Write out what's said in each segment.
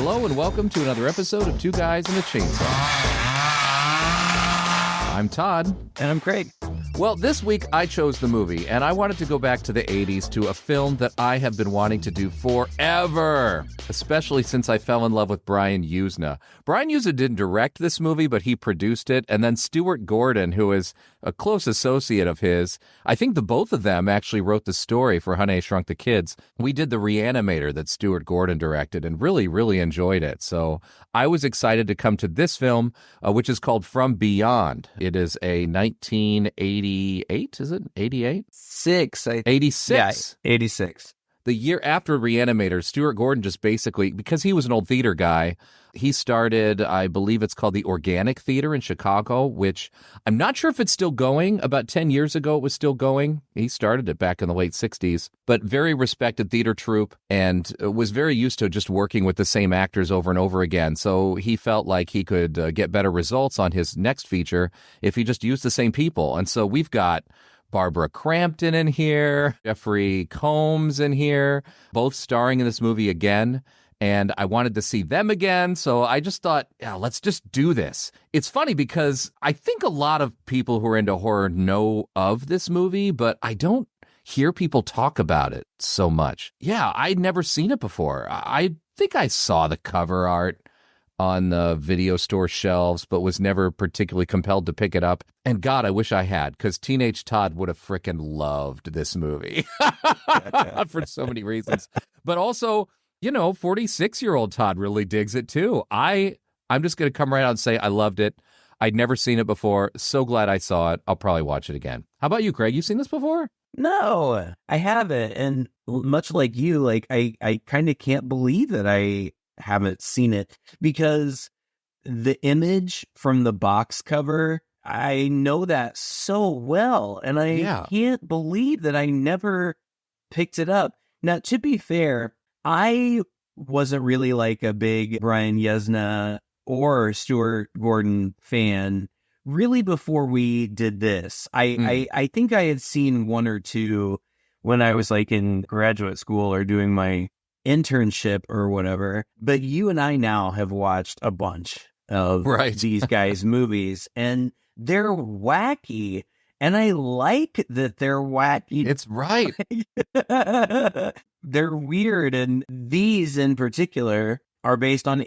Hello and welcome to another episode of Two Guys and a Chainsaw. I'm Todd. And I'm Craig. Well, this week I chose the movie, and I wanted to go back to the 80s to a film that I have been wanting to do forever, especially since I fell in love with Brian Yuzna. Brian Yuzna didn't direct this movie, but he produced it, and then Stewart Gordon, who is a close associate of his, I think the both of them actually wrote the story for Honey, I Shrunk the Kids. We did the Reanimator that Stewart Gordon directed and really enjoyed it. So I was excited to come to this film, which is called From Beyond. It is a 1988, is it? 88? 86. Yeah, 86. The year after Reanimator, Stewart Gordon just basically, because he was an old theater guy, he started, I believe it's called the Organic Theater in Chicago, which I'm not sure if it's still going. About 10 years ago, it was still going. He started it back in the late 60s, but very respected theater troupe and was very used to just working with the same actors over and over again. So he felt like he could get better results on his next feature if he just used the same people. And so we've got Barbara Crampton in here, Jeffrey Combs in here, both starring in this movie again. And I wanted to see them again, so I just thought, yeah, let's just do this. It's funny because I think a lot of people who are into horror know of this movie, but I don't hear people talk about it so much. Yeah, I'd never seen it before. I think I saw the cover art on the video store shelves, but was never particularly compelled to pick it up. And God, I wish I had, because Teenage Todd would have frickin' loved this movie for so many reasons. But also, 46-year-old Todd really digs it too. I'm just going to come right out and say I loved it. I'd never seen it before. So glad I saw it. I'll probably watch it again. How about you, Craig? You seen this before? No, I haven't. And much like you, I kind of can't believe that I haven't seen it, because the image from the box cover, I know that so well, and I can't believe that I never picked it up. Now, to be fair, I wasn't really like a big Brian Yuzna or Stewart Gordon fan really before we did this. I think I had seen one or two when I was like in graduate school or doing my internship or whatever, but you and I now have watched a bunch of these guys' movies, and they're wacky, and I like that they're wacky. It's right. They're weird, and these in particular are based on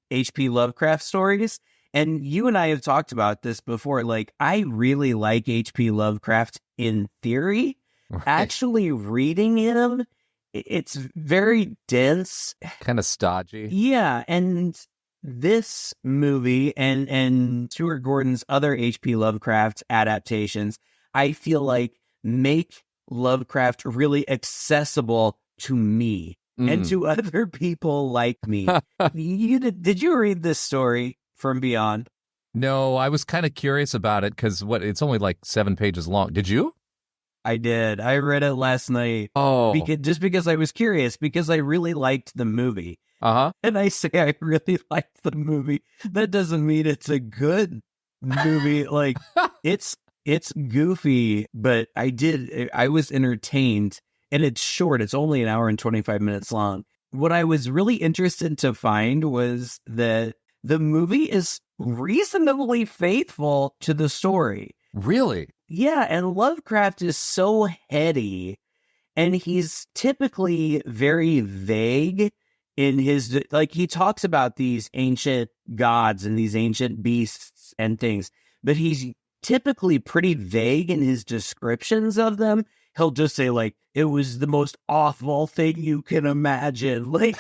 H.P. Lovecraft stories, and you and I have talked about this before. Like, I really like H.P. Lovecraft in theory. Right. Actually reading him, it's very dense. Kind of stodgy. Yeah, and this movie and Stuart Gordon's other H.P. Lovecraft adaptations, I feel like make Lovecraft really accessible to me and to other people like me. Did you read this story From Beyond? No, I was kind of curious about it because it's only like 7 pages long. Did you? I did. I read it last night. Oh. Just because I was curious, because I really liked the movie. Uh-huh. And I say I really liked the movie. That doesn't mean it's a good movie. Like, it's goofy, but I was entertained. And it's short. It's only an hour and 25 minutes long. What I was really interested to find was that the movie is reasonably faithful to the story. Really? Yeah, and Lovecraft is so heady, and he's typically very vague in his, like, he talks about these ancient gods and these ancient beasts and things, but he's typically pretty vague in his descriptions of them. He'll just say, like, it was the most awful thing you can imagine. Like,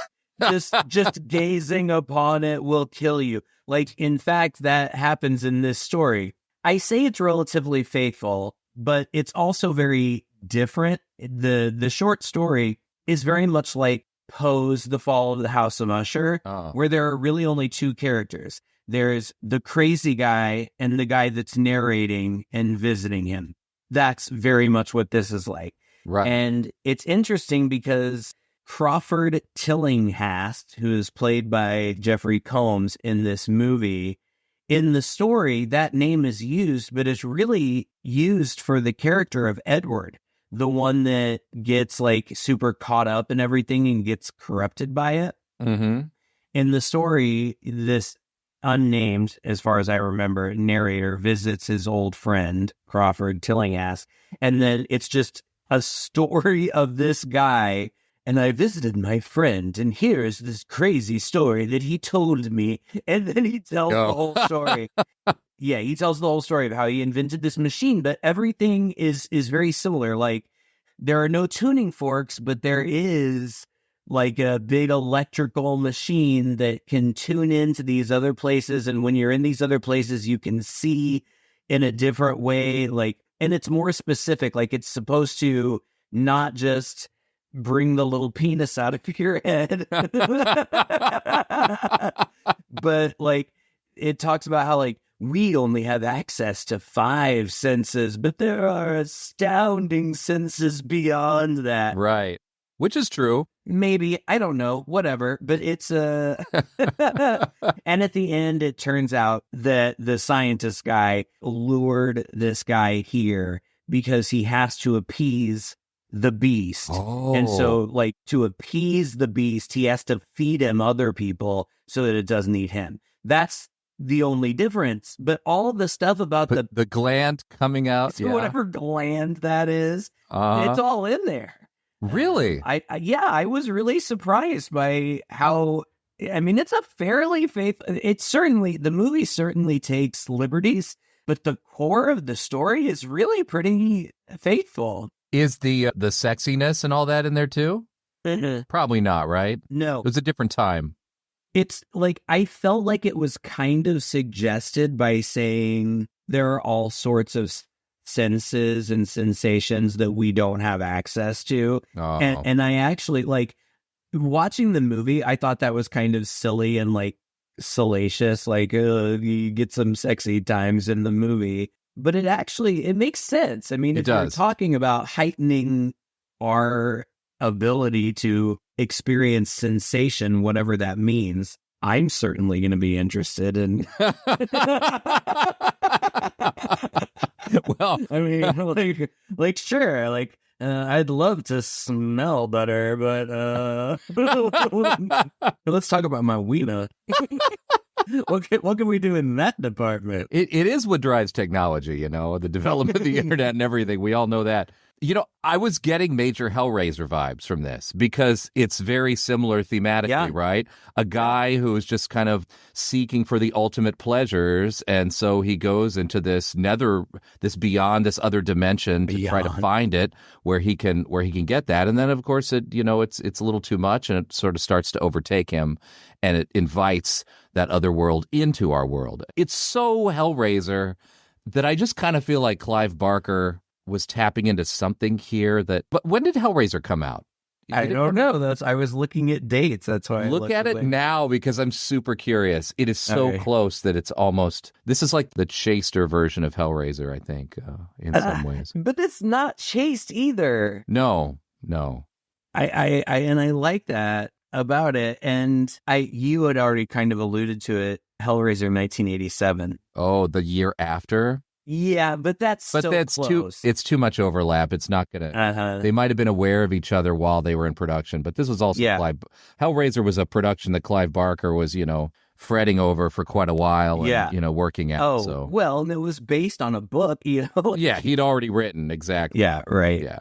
just gazing upon it will kill you. Like, in fact, that happens in this story. I say it's relatively faithful, but it's also very different. The short story is very much like Poe's The Fall of the House of Usher, where there are really only two characters. There's the crazy guy and the guy that's narrating and visiting him. That's very much what this is like. Right. And it's interesting because Crawford Tillinghast, who is played by Jeffrey Combs in this movie, in the story, that name is used, but it's really used for the character of Edward, the one that gets like super caught up in everything and gets corrupted by it. Mm-hmm. In the story, this unnamed, as far as I remember, narrator visits his old friend, Crawford Tillinghast, and then it's just a story of this guy. And I visited my friend, and here's this crazy story that he told me. And then he tells the whole story. Yeah, he tells the whole story of how he invented this machine, but everything is very similar. Like, there are no tuning forks, but there is like a big electrical machine that can tune into these other places. And when you're in these other places, you can see in a different way. Like, and it's more specific. Like, it's supposed to not just bring the little penis out of your head, but like, it talks about how like we only have access to 5 senses, but there are astounding senses beyond that. Right. Which is true. Maybe, I don't know, whatever, but it's and at the end, it turns out that the scientist guy lured this guy here because he has to appease the beast. Oh. And so, like, to appease the beast, he has to feed him other people so that it doesn't eat him. That's the only difference. But all of the stuff about the gland coming out, whatever gland that is, it's all in there. Really? I was really surprised by how, I mean, it's a fairly the movie certainly takes liberties, but the core of the story is really pretty faithful. Is the sexiness and all that in there too? Probably not, right? No. It was a different time. It's like, I felt like it was kind of suggested by saying there are all sorts of senses and sensations that we don't have access to. Oh. And I actually, like, watching the movie, I thought that was kind of silly and like salacious, like you get some sexy times in the movie. But it makes sense. I mean, if you're talking about heightening our ability to experience sensation, whatever that means, I'm certainly going to be interested in. Well, I mean, like sure, like I'd love to smell better, but let's talk about my wiener. What can we do in that department? It is what drives technology, the development of the internet and everything. We all know that. I was getting major Hellraiser vibes from this because it's very similar thematically, right? A guy who is just kind of seeking for the ultimate pleasures, and so he goes into this beyond this other dimension to try to find it where he can get that. And then of course it's a little too much, and it sort of starts to overtake him, and it invites that other world into our world. It's so Hellraiser that I just kind of feel like Clive Barker was tapping into something here but when did Hellraiser come out? I don't know. I was looking at dates. That's why I look at it now because I'm super curious. It is so close that it's almost, this is like the chaster version of Hellraiser, I think, in some ways. But it's not chaste either. No. I like that about it. And you had already kind of alluded to it, Hellraiser 1987. Oh, the year after? Yeah, but that's close. It's too much overlap. It's not gonna. They might have been aware of each other while they were in production, but this was also Hellraiser was a production that Clive Barker was, fretting over for quite a while, and, working at. Oh, so. Well, and it was based on a book, Yeah, he'd already written exactly. Yeah, right. Yeah.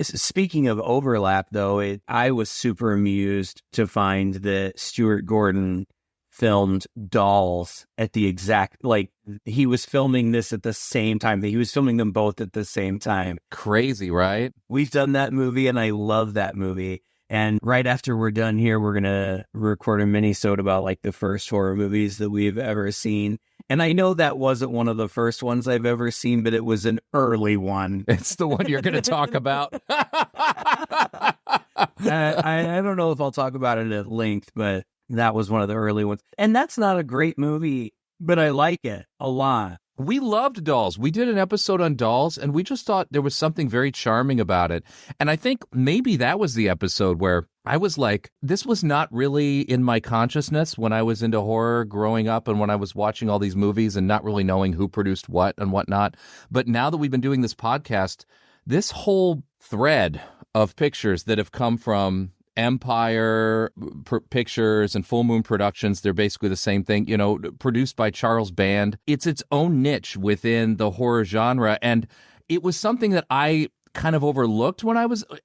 Speaking of overlap, though, I was super amused to find that Stewart Gordon filmed Dolls at the exact, like, he was filming this at the same time. He was filming them both at the same time. Crazy, right? We've done that movie, and I love that movie. And right after we're done here, we're going to record a mini-sode about, like, the first horror movies that we've ever seen. And I know that wasn't one of the first ones I've ever seen, but it was an early one. It's the one you're going to talk about. I don't know if I'll talk about it at length, but that was one of the early ones. And that's not a great movie, but I like it a lot. We loved Dolls. We did an episode on Dolls, and we just thought there was something very charming about it. And I think maybe that was the episode where I was like, this was not really in my consciousness when I was into horror growing up and when I was watching all these movies and not really knowing who produced what and whatnot. But now that we've been doing this podcast, this whole thread of pictures that have come from Empire Pictures and Full Moon Productions, they're basically the same thing, you know, produced by Charles Band. It's its own niche within the horror genre. And it was something that I kind of overlooked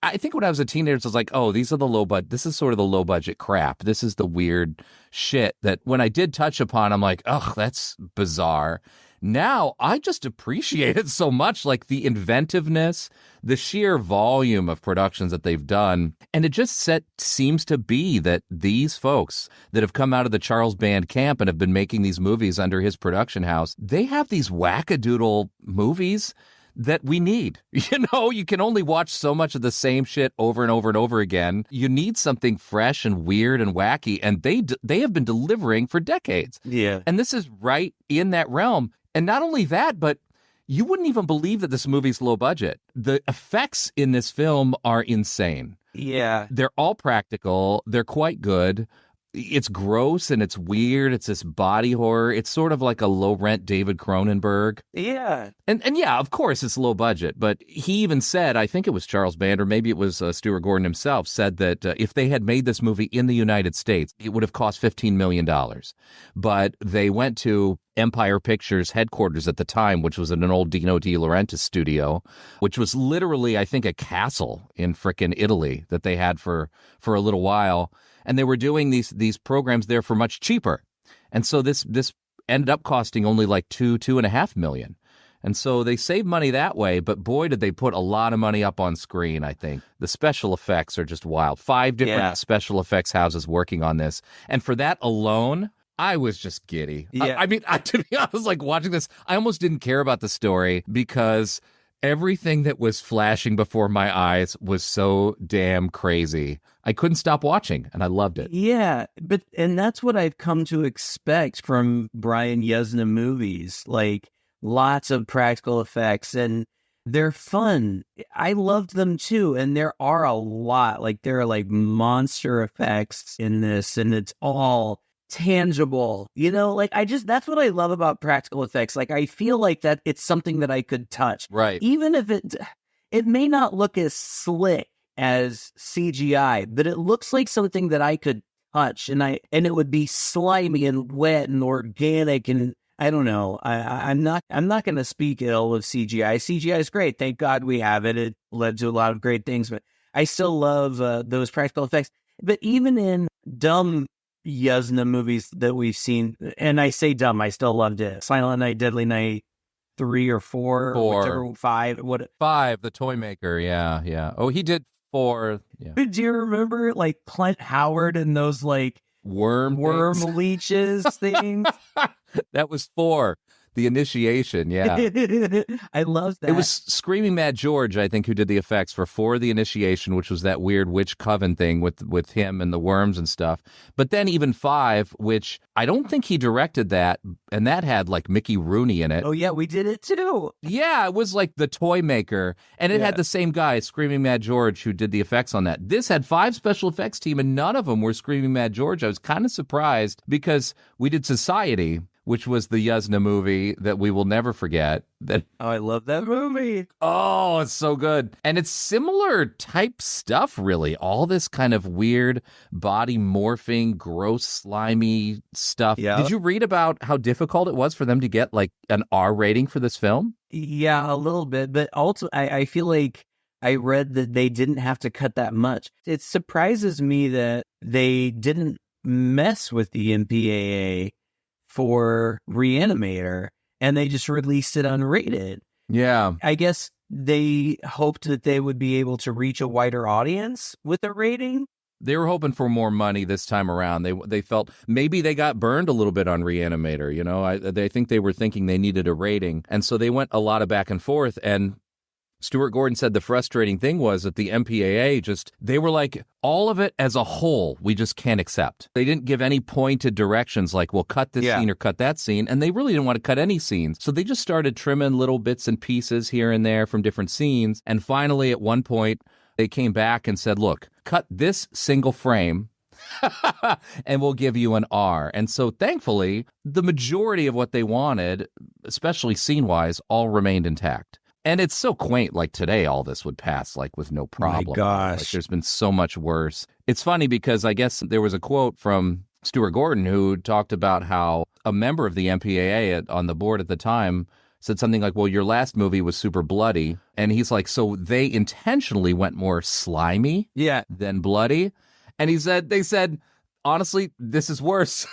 I think when I was a teenager, I was like, oh, this is sort of the low budget crap. This is the weird shit that when I did touch upon, I'm like, oh, that's bizarre. Now I just appreciate it so much, like the inventiveness, the sheer volume of productions that they've done. And it just seems to be that these folks that have come out of the Charles Band camp and have been making these movies under his production house, they have these wackadoodle movies that we need. You know, you can only watch so much of the same shit over and over and over again. You need something fresh and weird and wacky, and they have been delivering for decades. Yeah. And this is right in that realm. And not only that, but you wouldn't even believe that this movie's low budget. The effects in this film are insane. Yeah. They're all practical. They're quite good. It's gross and it's weird. It's this body horror. It's sort of like a low-rent David Cronenberg. Yeah. And yeah, of course it's low budget, but he even said, I think it was Charles Band, or maybe it was Stewart Gordon himself, said that if they had made this movie in the United States, it would have cost $15 million. But they went to Empire Pictures headquarters at the time, which was in an old Dino De Laurentiis studio, which was literally, I think, a castle in frickin' Italy that they had for a little while. And they were doing these programs there for much cheaper. And so this ended up costing only like $2.5 million. And so they saved money that way, but boy, did they put a lot of money up on screen, I think. The special effects are just wild. 5 different special effects houses working on this. And for that alone, I was just giddy. Yeah. I mean, to be honest, like watching this, I almost didn't care about the story because everything that was flashing before my eyes was so damn crazy. I couldn't stop watching, and I loved it. Yeah, and that's what I've come to expect from Brian Yuzna movies, like lots of practical effects, and they're fun. I loved them too, and there are a lot, like there are like monster effects in this, and it's all tangible, you know, like that's what I love about practical effects. Like I feel like that it's something that I could touch, right? Even if it may not look as slick as CGI, but it looks like something that I could touch, and it would be slimy and wet and organic, and I don't know. I'm not going to speak ill of CGI. CGI is great. Thank God we have it. It led to a lot of great things, but I still love those practical effects. But even in dumb Yuzna movies that we've seen, and I say dumb, I still loved it. Silent Night, Deadly Night 3 or 4, whichever, 5. What 5? The Toy Maker, yeah. Oh, he did 4. Yeah. Do you remember like Clint Howard and those like worm leeches things? That was 4. The Initiation, yeah. I love that. It was Screaming Mad George, I think, who did the effects for The Initiation, which was that weird witch coven thing with him and the worms and stuff. But then even 5, which I don't think he directed that, and that had like Mickey Rooney in it. Oh yeah, we did it too. Yeah, it was like the Toy Maker, and it had the same guy, Screaming Mad George, who did the effects on that. This had 5 special effects team, and none of them were Screaming Mad George. I was kind of surprised because we did Society, which was the Yuzna movie that we will never forget. Oh, I love that movie. Oh, it's so good. And it's similar type stuff, really. All this kind of weird body morphing, gross, slimy stuff. Yeah. Did you read about how difficult it was for them to get like an R rating for this film? Yeah, a little bit. But also, I feel like I read that they didn't have to cut that much. It surprises me that they didn't mess with the MPAA for Reanimator, and they just released it unrated. Yeah. I guess they hoped that they would be able to reach a wider audience with a rating. They were hoping for more money this time around. They felt maybe they got burned a little bit on Reanimator. You know, they think they were thinking they needed a rating. And so they went a lot of back and forth. And Stewart Gordon said the frustrating thing was that the MPAA they were like, all of it as a whole, we just can't accept. They didn't give any pointed directions like, well, cut this scene or cut that scene. And they really didn't want to cut any scenes. So they just started trimming little bits and pieces here and there from different scenes. And finally, at one point, they came back and said, look, cut this single frame and we'll give you an R. And so thankfully, the majority of what they wanted, especially scene-wise, all remained intact. And it's so quaint. Like today, all this would pass like with no problem. My gosh. Like there's been so much worse. It's funny because I guess there was a quote from Stewart Gordon who talked about how a member of the MPAA on the board at the time said something like, well, your last movie was super bloody. And he's like, so they intentionally went more slimy than bloody. And they said, honestly, this is worse.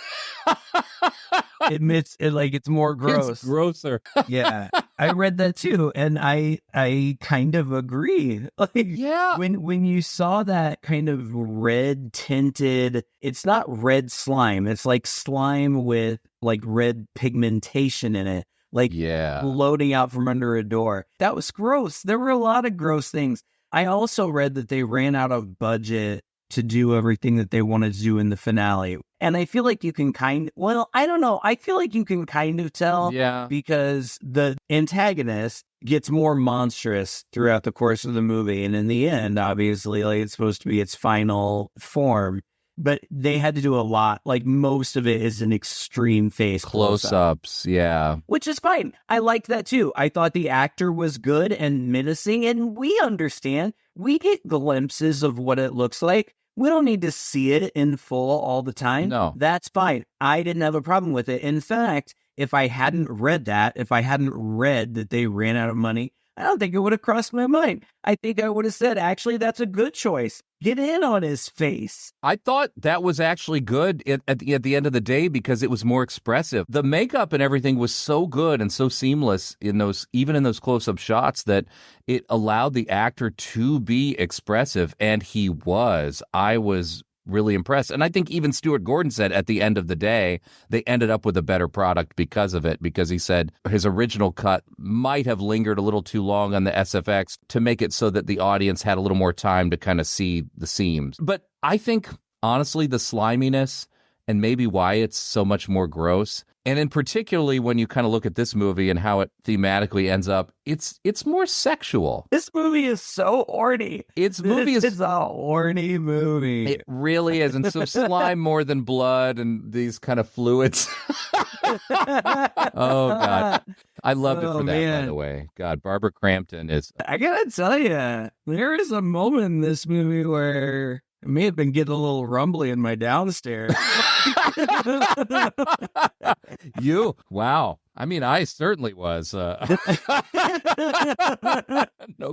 Admits it, like it's more gross. It's grosser. Yeah, I read that too, and I kind of agree. Like, yeah, when you saw that kind of red tinted, it's not red slime. It's like slime with like red pigmentation in it, like floating out from under a door. That was gross. There were a lot of gross things. I also read that they ran out of budget to do everything that they wanted to do in the finale. And I feel like you can I don't know. I feel like you can kind of tell because the antagonist gets more monstrous throughout the course of the movie. And in the end, obviously, like it's supposed to be its final form. But they had to do a lot. Like most of it is an extreme face close-ups. Yeah. Which is fine. I liked that too. I thought the actor was good and menacing. And we understand. We get glimpses of what it looks like. We don't need to see it in full all the time. No. That's fine. I didn't have a problem with it. In fact, if I hadn't read that they ran out of money, I don't think it would have crossed my mind. I think I would have said, actually, that's a good choice. Get in on his face. I thought that was actually good at the end of the day because it was more expressive. The makeup and everything was so good and so seamless even in those close-up shots that it allowed the actor to be expressive, and he was. I was really impressed. And I think even Stewart Gordon said at the end of the day, they ended up with a better product because of it, because he said his original cut might have lingered a little too long on the SFX to make it so that the audience had a little more time to kind of see the seams. But I think, honestly, the sliminess and maybe why it's so much more gross, and in particularly when you kind of look at this movie and how it thematically ends up, it's more sexual. This movie is so horny. It's a horny movie. It really is. And so slime more than blood and these kind of fluids. Oh, God. I loved it for that, by the way. God, Barbara Crampton is... I gotta tell you, there is a moment in this movie where I may have been getting a little rumbly in my downstairs. You? Wow. I mean, I certainly was. No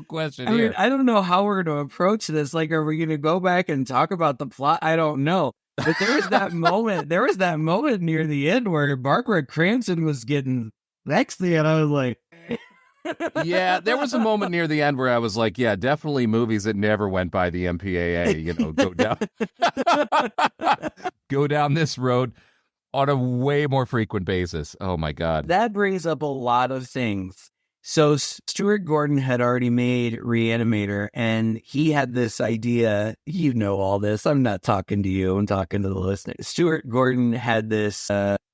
question here. I mean, I don't know how we're going to approach this. Like, are we going to go back and talk about the plot? I don't know. But there was that moment. There was that moment near the end where Barbara Crampton was getting sexy, and I was like... Yeah, there was a moment near the end where I was like, yeah, definitely movies that never went by the MPAA, go down this road on a way more frequent basis. Oh my God. That brings up a lot of things. So Stewart Gordon had already made Reanimator, and he had this idea. You know all this. I'm not talking to you. I'm talking to the listener. Stewart Gordon had this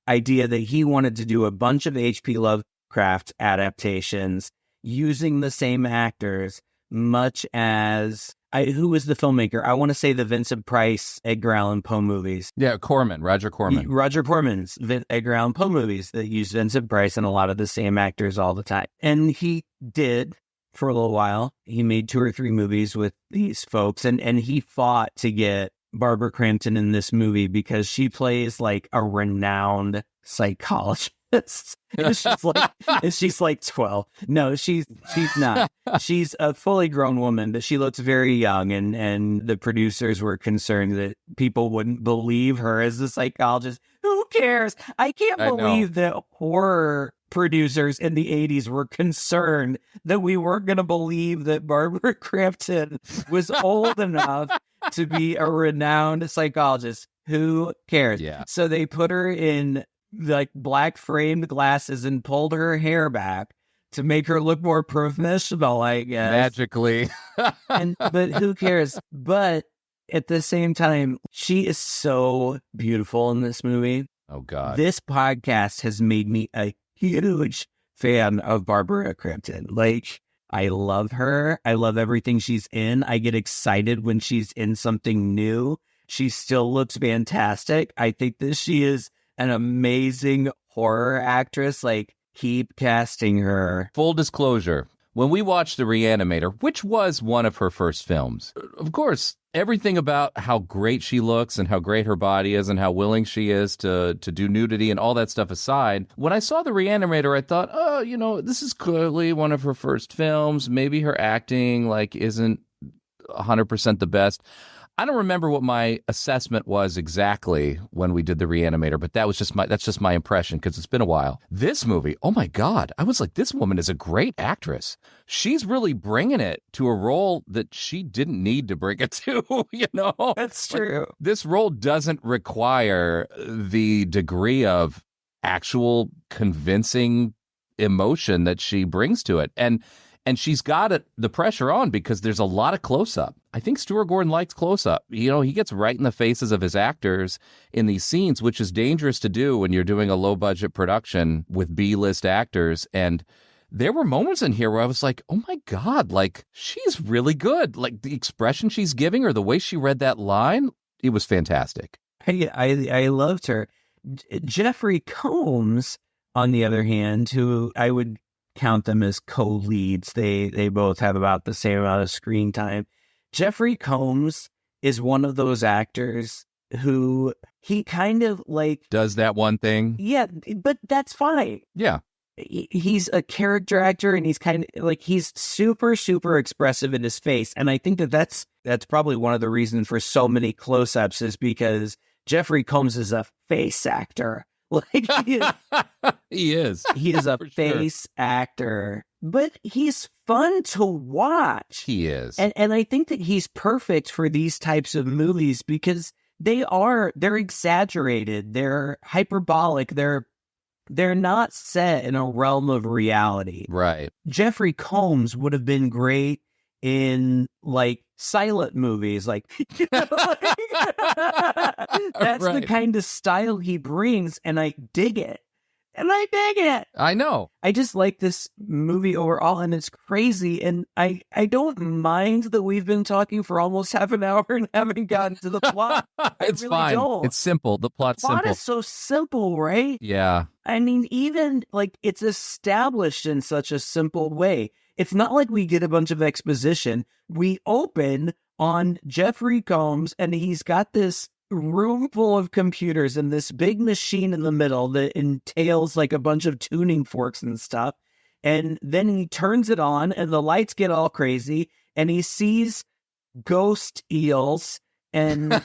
idea that he wanted to do a bunch of H.P. Lovecraft adaptations using the same actors, much as who was the filmmaker? I want to say the Vincent Price, Edgar Allan Poe movies. Yeah, Roger Corman. Roger Corman's Edgar Allan Poe movies that use Vincent Price and a lot of the same actors all the time. And he did for a little while. He made 2 or 3 movies with these folks, and he fought to get Barbara Crampton in this movie because she plays like a renowned psychologist. And she's like 12. No, she's not. She's a fully grown woman, but she looks very young, and the producers were concerned that people wouldn't believe her as a psychologist. Who cares? I can't believe that horror producers in the 80s were concerned that we weren't going to believe that Barbara Crampton was old enough to be a renowned psychologist. Who cares? Yeah. So they put her in like black framed glasses and pulled her hair back to make her look more professional, I guess. Magically. But who cares? But at the same time, she is so beautiful in this movie. Oh, God. This podcast has made me a huge fan of Barbara Crampton. Like, I love her. I love everything she's in. I get excited when she's in something new. She still looks fantastic. I think that she is an amazing horror actress. Like, keep casting her. Full disclosure, when we watched The Reanimator, which was one of her first films, of course, everything about how great she looks and how great her body is and how willing she is to do nudity and all that stuff aside, when I saw The Reanimator, I thought, oh, you know, this is clearly one of her first films. Maybe her acting, like, isn't 100% the best. I don't remember what my assessment was exactly when we did The Reanimator, but that's just my impression because it's been a while. This movie, oh my God, I was like, this woman is a great actress. She's really bringing it to a role that she didn't need to bring it to, you know? That's true. Like, this role doesn't require the degree of actual convincing emotion that she brings to it. And she's got the pressure on because there's a lot of close-up. I think Stewart Gordon likes close-up. You know, he gets right in the faces of his actors in these scenes, which is dangerous to do when you're doing a low-budget production with B-list actors. And there were moments in here where I was like, oh my God, like, she's really good. Like, the expression she's giving or the way she read that line, it was fantastic. I loved her. Jeffrey Combs, on the other hand, who I would count them as co-leads. They both have about the same amount of screen time. Jeffrey Combs is one of those actors who he kind of like does that one thing. Yeah, but that's fine. Yeah. He's a character actor and he's kind of like, he's super, super expressive in his face. And I think that's probably one of the reasons for so many close-ups is because Jeffrey Combs is a face actor. Like he is. He is a face actor, but he's fun to watch. He is. And I think that he's perfect for these types of movies because they're exaggerated. They're hyperbolic. They're not set in a realm of reality. Right. Jeffrey Combs would have been great in like silent movies, like that's right. The kind of style he brings, and I dig it. I know. I just like this movie overall, and it's crazy. And I don't mind that we've been talking for almost half an hour and haven't gotten to the plot. It's really fine. Don't. It's simple. The plot's simple. The plot is so simple, right? Yeah. I mean, even like it's established in such a simple way. It's not like we get a bunch of exposition. We open on Jeffrey Combs, and he's got this room full of computers and this big machine in the middle that entails like a bunch of tuning forks and stuff. And then he turns it on, and the lights get all crazy, and he sees ghost eels, and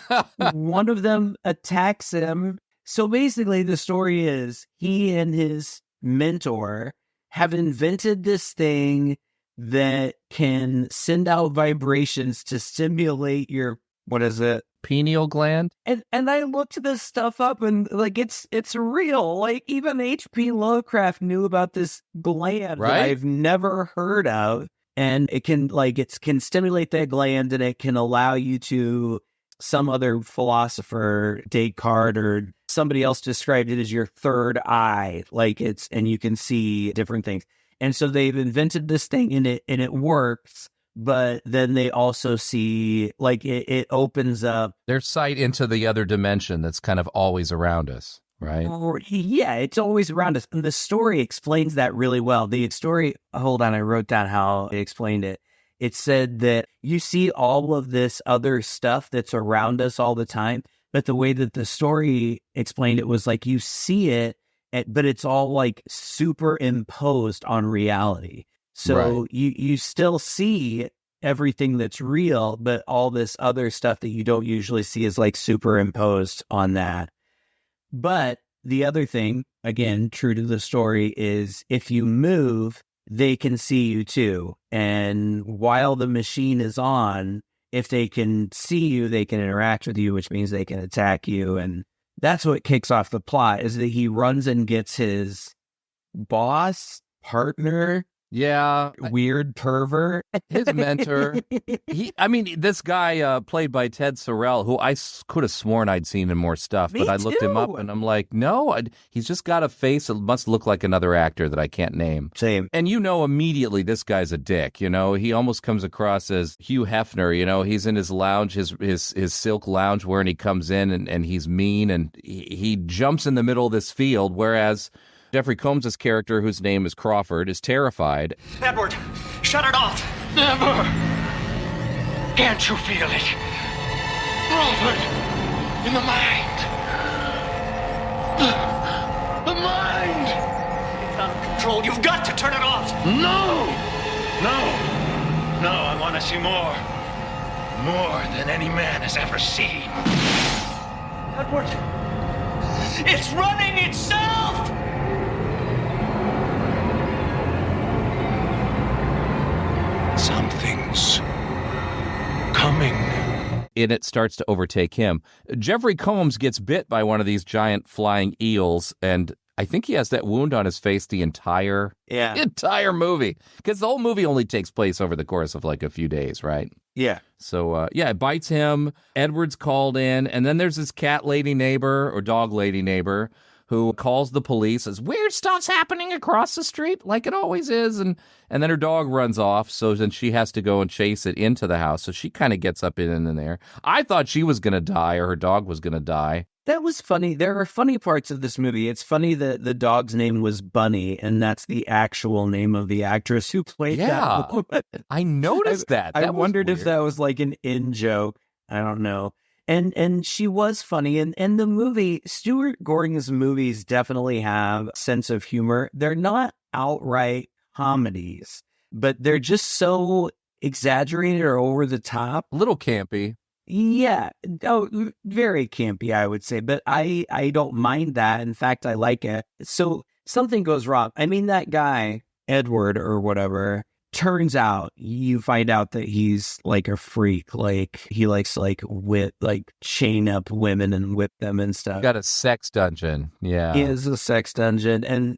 one of them attacks him. So basically, the story is he and his mentor have invented this thing that can send out vibrations to stimulate your, what is it? Pineal gland. And I looked this stuff up, and like it's real. Like even H.P. Lovecraft knew about this gland right? that I've never heard of. And it can can stimulate that gland, and it can allow you to, some other philosopher, Descartes or somebody else described it as your third eye. Like and you can see different things. And so they've invented this thing, and it works. But then they also see, like, it opens up their sight into the other dimension that's kind of always around us, right? Yeah, it's always around us. And the story explains that really well. The story, hold on, I wrote down how it explained it. It said that you see all of this other stuff that's around us all the time, but the way that the story explained it was like you see it, but it's all like superimposed on reality. So right. you still see everything that's real, but all this other stuff that you don't usually see is like superimposed on that. But the other thing, again, true to the story, is if you move, they can see you too. And while the machine is on, if they can see you, they can interact with you, which means they can attack you. And that's what kicks off the plot, is that he runs and gets his boss, partner, weird pervert, his mentor. This guy played by Ted Sorrell, who I could have sworn I'd seen in more stuff, but I looked him up and I'm like, no, he's just got a face that must look like another actor that I can't name. Same. And you know immediately this guy's a dick. You know, he almost comes across as Hugh Hefner. You know, he's in his lounge, his silk lounge, where he comes in and he's mean, and he jumps in the middle of this field, whereas Jeffrey Combs' character, whose name is Crawford, is terrified. Edward, Shut it off! Never! Can't you feel it? Robert, in the mind. The mind! It's out of control. You've got to turn it off! No! No, I want to see more. More than any man has ever seen. Edward! It's running itself! Something's coming. And it starts to overtake him. Jeffrey Combs gets bit by one of these giant flying eels, and I think he has that wound on his face the entire movie. Because the whole movie only takes place over the course of like a few days, right? Yeah. So, it bites him. Edward's called in, and then there's this cat lady neighbor or dog lady neighbor who calls the police, says, weird stuff's happening across the street, like it always is, and then her dog runs off, so then she has to go and chase it into the house, so she kind of gets up in there. I thought she was going to die, or her dog was going to die. That was funny. There are funny parts of this movie. It's funny that the dog's name was Bunny, and that's the actual name of the actress who played that woman. I noticed that. I wondered if that was like an in-joke. I don't know. And she was funny. And the movie, Stewart Gordon's movies definitely have a sense of humor. They're not outright comedies, but they're just so exaggerated or over the top. A little campy. Yeah. Oh, very campy, I would say. But I don't mind that. In fact, I like it. So something goes wrong. I mean, that guy, Edward or whatever, turns out you find out that he's like a freak. Like he likes to like chain up women and whip them and stuff. Got a sex dungeon. Yeah. He is a sex dungeon. And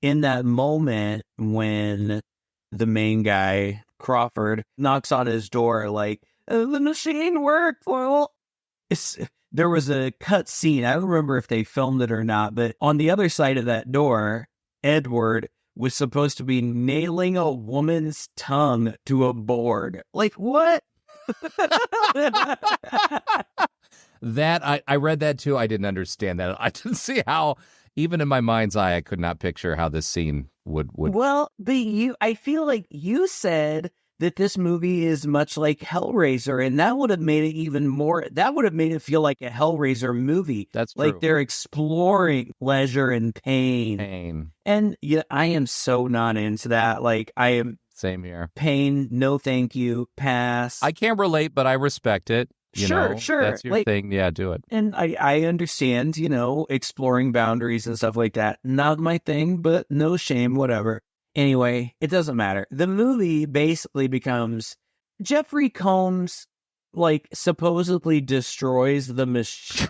in that moment when the main guy, Crawford, knocks on his door, like, the machine worked. Well, there was a cut scene. I don't remember if they filmed it or not, but on the other side of that door, Edward was supposed to be nailing a woman's tongue to a board. Like, what? That I read that too. I didn't understand that. I didn't see how, even in my mind's eye, I could not picture how this scene would. Well, but I feel like you said that this movie is much like Hellraiser, and that would have made it even more. That would have made it feel like a Hellraiser movie. That's true. Like they're exploring pleasure and pain. And yeah, I am so not into that. Like I am. Same here. Pain, no thank you, pass. I can't relate, but I respect it. Sure. That's your thing. Yeah, do it. And I understand, exploring boundaries and stuff like that. Not my thing, but no shame, whatever. Anyway, it doesn't matter. The movie basically becomes Jeffrey Combs, like, supposedly destroys the machine.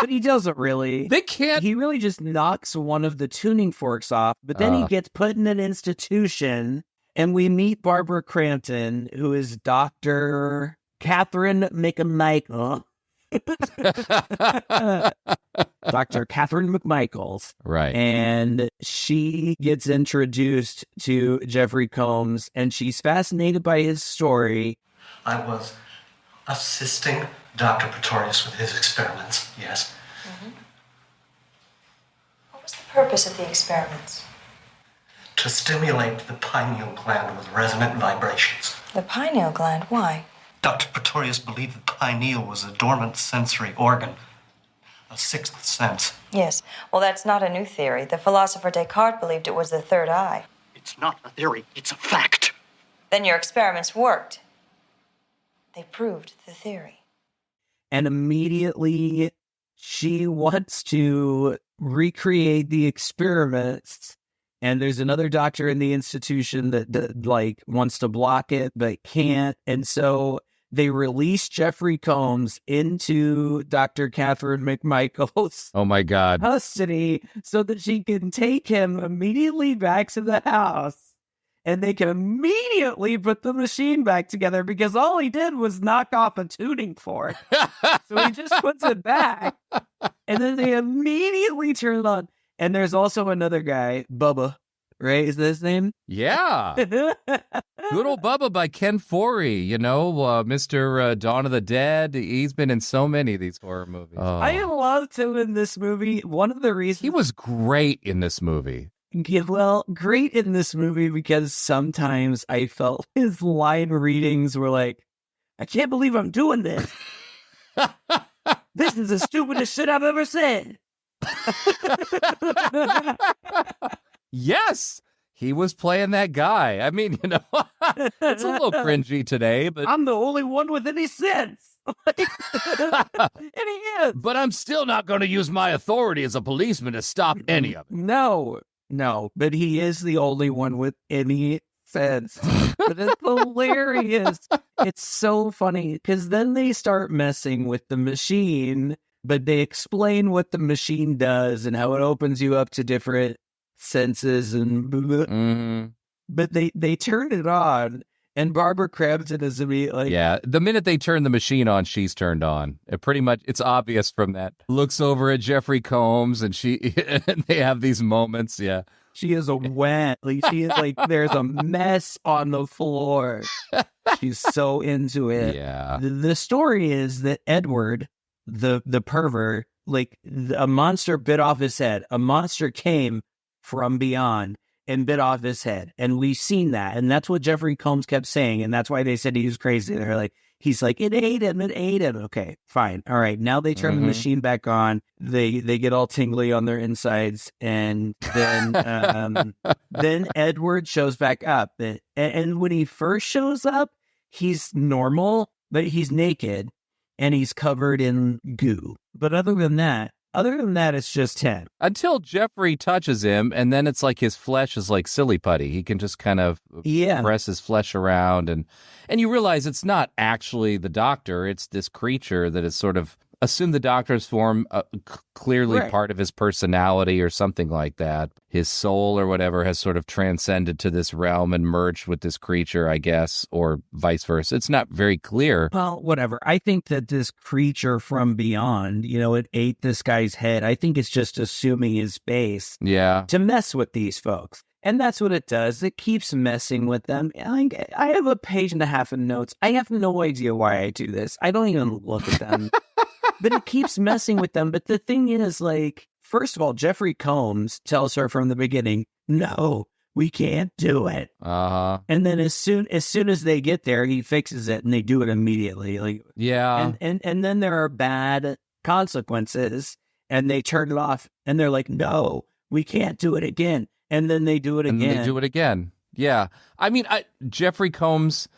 But he doesn't really. They can't. He really just knocks one of the tuning forks off, but then he gets put in an institution, and we meet Barbara Crampton, who is Dr. Catherine McMichael. Dr. Catherine McMichaels. Right. And she gets introduced to Jeffrey Combs, and she's fascinated by his story. I was assisting Dr. Pretorius with his experiments, yes. Mm-hmm. What was the purpose of the experiments? To stimulate the pineal gland with resonant vibrations. The pineal gland? Why? Dr. Pretorius believed the pineal was a dormant sensory organ, a sixth sense. Yes. Well, that's not a new theory. The philosopher Descartes believed it was the third eye. It's not a theory, it's a fact. Then your experiments worked. They proved the theory. And immediately she wants to recreate the experiments. And there's another doctor in the institution that like wants to block it, but can't. And so they release Jeffrey Combs into Dr. Catherine McMichael's custody so that she can take him immediately back to the house. And they can immediately put the machine back together because all he did was knock off a tuning fork. So he just puts it back. And then they immediately turn it on. And there's also another guy, Bubba, right? Is that his name? Yeah. Good old Bubba by Ken Foree, Mr. Dawn of the Dead. He's been in so many of these horror movies. I loved him in this movie. One of the reasons... He was great in this movie. Yeah, well, great in this movie because sometimes I felt his line readings were like, I can't believe I'm doing this. This is the stupidest shit I've ever said. Yes, he was playing that guy. I mean, it's a little cringy today, but I'm the only one with any sense. And he is. But I'm still not going to use my authority as a policeman to stop any of it. No, but he is the only one with any sense. But it's hilarious. It's so funny because then they start messing with the machine, but they explain what the machine does and how it opens you up to different senses and but they turn it on and Barbara Crampton is immediately Yeah, the minute they turn the machine on, she's turned on. It's obvious from that. Looks over at Jeffrey Combs and and they have these moments, yeah. she is a wet. Like she is like there's a mess on the floor. She's so into it. Yeah. The story is that Edward, the pervert, like a monster bit off his head. A monster came from beyond and bit off his head. And we've seen that. And that's what Jeffrey Combs kept saying. And that's why they said he was crazy. They're like, he's like, it ate him. Okay, fine. All right. Now they turn the machine back on. They get all tingly on their insides. And then, then Edward shows back up. And when he first shows up, he's normal, but he's naked and he's covered in goo. But other than that, it's just him. Until Jeffrey touches him, and then it's like his flesh is like silly putty. He can just kind of press his flesh around, and you realize it's not actually the Doctor. It's this creature that is sort of assumed the Doctor's form, clearly part of his personality or something like that. His soul or whatever has sort of transcended to this realm and merged with this creature, I guess, or vice versa. It's not very clear. Well, whatever. I think that this creature from beyond, it ate this guy's head. I think it's just assuming his base to mess with these folks. And that's what it does. It keeps messing with them. I have a page and a half of notes. I have no idea why I do this. I don't even look at them. But it keeps messing with them. But the thing is, like, first of all, Jeffrey Combs tells her from the beginning, no, we can't do it. And then as soon as they get there, he fixes it and they do it immediately. Like, and then there are bad consequences and they turn it off and they're like, no, we can't do it again. And then they do it again. And they do it again. Yeah. I mean, Jeffrey Combs,